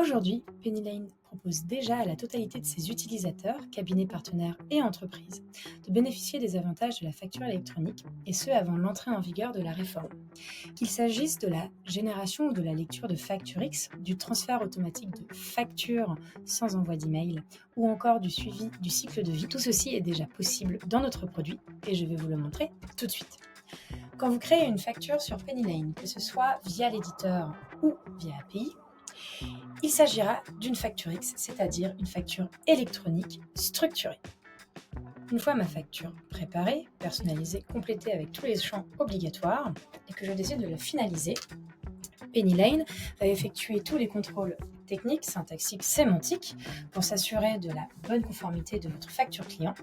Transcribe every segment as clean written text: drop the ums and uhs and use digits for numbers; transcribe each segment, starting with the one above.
Aujourd'hui, Pennyline propose déjà à la totalité de ses utilisateurs, cabinets partenaires et entreprises, de bénéficier des avantages de la facture électronique, et ce avant l'entrée en vigueur de la réforme. Qu'il s'agisse de la génération ou de la lecture de Facture X, du transfert automatique de factures sans envoi d'email, ou encore du suivi du cycle de vie, tout ceci est déjà possible dans notre produit, et je vais vous le montrer tout de suite. Quand vous créez une facture sur Pennyline, que ce soit via l'éditeur ou via API, il s'agira d'une facture X, c'est-à-dire une facture électronique structurée. Une fois ma facture préparée, personnalisée, complétée avec tous les champs obligatoires, et que je décide de la finaliser, Pennyline va effectuer tous les contrôles techniques, syntaxiques, sémantiques pour s'assurer de la bonne conformité de votre facture client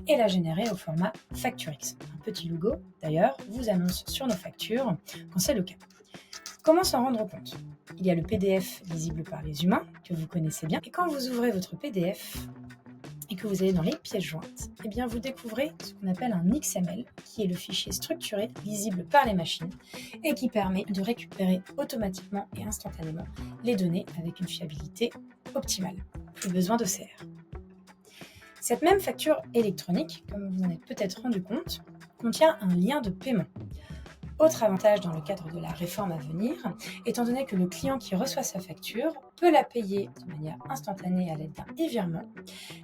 et la générer au format Facture X. Un petit logo, d'ailleurs, vous annonce sur nos factures quand c'est le cas. Comment s'en rendre compte ? Il y a le PDF lisible par les humains, que vous connaissez bien, et quand vous ouvrez votre PDF et que vous allez dans les pièces jointes, eh bien vous découvrez ce qu'on appelle un XML, qui est le fichier structuré lisible par les machines et qui permet de récupérer automatiquement et instantanément les données avec une fiabilité optimale. Plus besoin d'OCR. Cette même facture électronique, comme vous en êtes peut-être rendu compte, contient un lien de paiement. Autre avantage dans le cadre de la réforme à venir, étant donné que le client qui reçoit sa facture peut la payer de manière instantanée à l'aide d'un e-virement,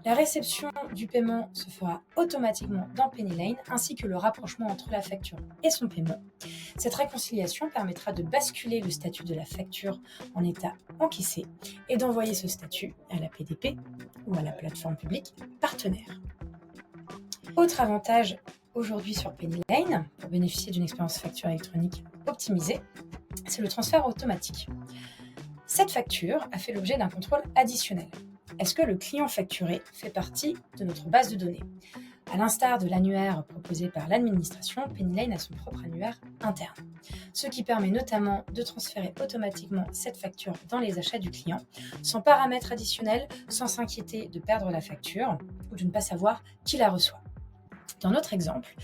la réception du paiement se fera automatiquement dans Pennyline, ainsi que le rapprochement entre la facture et son paiement. Cette réconciliation permettra de basculer le statut de la facture en état encaissé et d'envoyer ce statut à la PDP ou à la plateforme publique partenaire. Autre avantage aujourd'hui sur Pennyline, pour bénéficier d'une expérience facture électronique optimisée, c'est le transfert automatique. Cette facture a fait l'objet d'un contrôle additionnel. Est-ce que le client facturé fait partie de notre base de données ? À l'instar de l'annuaire proposé par l'administration, Pennyline a son propre annuaire interne, ce qui permet notamment de transférer automatiquement cette facture dans les achats du client, sans paramètres additionnels, sans s'inquiéter de perdre la facture ou de ne pas savoir qui la reçoit. Dans notre exemple,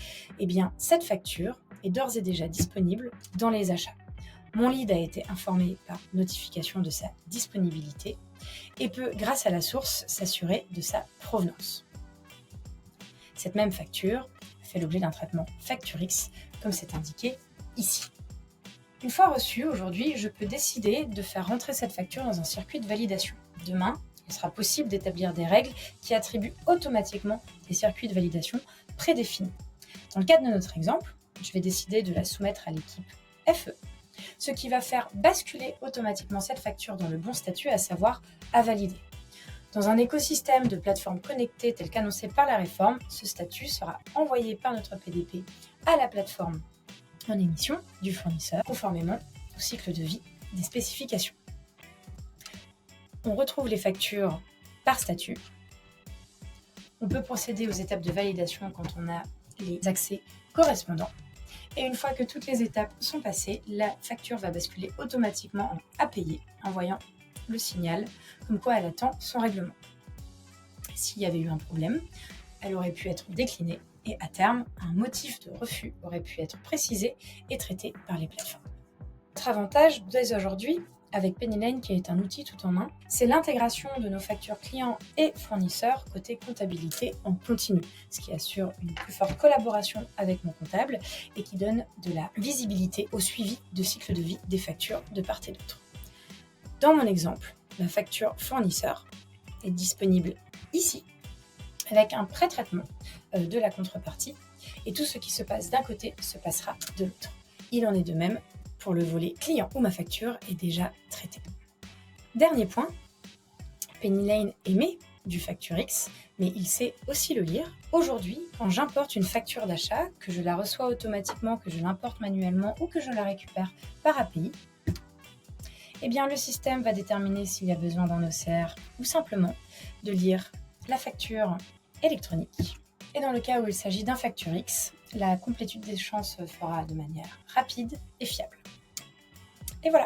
cette facture est d'ores et déjà disponible dans les achats. Mon lead a été informé par notification de sa disponibilité et peut, grâce à la source, s'assurer de sa provenance. Cette même facture fait l'objet d'un traitement Facture X, comme c'est indiqué ici. Une fois reçue, aujourd'hui, je peux décider de faire rentrer cette facture dans un circuit de validation. Demain, il sera possible d'établir des règles qui attribuent automatiquement des circuits de validation prédéfinis. Dans le cadre de notre exemple, je vais décider de la soumettre à l'équipe FE, ce qui va faire basculer automatiquement cette facture dans le bon statut, à savoir à valider. Dans un écosystème de plateformes connectées tel qu'annoncé par la réforme, ce statut sera envoyé par notre PDP à la plateforme en émission du fournisseur, conformément au cycle de vie des spécifications. On retrouve les factures par statut. On peut procéder aux étapes de validation quand on a les accès correspondants. Et une fois que toutes les étapes sont passées, la facture va basculer automatiquement en à payer, envoyant le signal comme quoi elle attend son règlement. S'il y avait eu un problème, elle aurait pu être déclinée et à terme, un motif de refus aurait pu être précisé et traité par les plateformes. Notre avantage dès aujourd'hui, avec Pennyline qui est un outil tout en main, c'est l'intégration de nos factures clients et fournisseurs côté comptabilité en continu, ce qui assure une plus forte collaboration avec mon comptable et qui donne de la visibilité au suivi de cycle de vie des factures de part et d'autre. Dans mon exemple, la facture fournisseur est disponible ici avec un pré-traitement de la contrepartie et tout ce qui se passe d'un côté se passera de l'autre. Il en est de même pour le volet client où ma facture est déjà traitée. Dernier point, Pennyline émet du Facture X, mais il sait aussi le lire. Aujourd'hui, quand j'importe une facture d'achat, que je la reçois automatiquement, que je l'importe manuellement ou que je la récupère par API, le système va déterminer s'il y a besoin d'un OCR ou simplement de lire la facture électronique. Et dans le cas où il s'agit d'un Facture X, la complétude des champs se fera de manière rapide et fiable. Et voilà.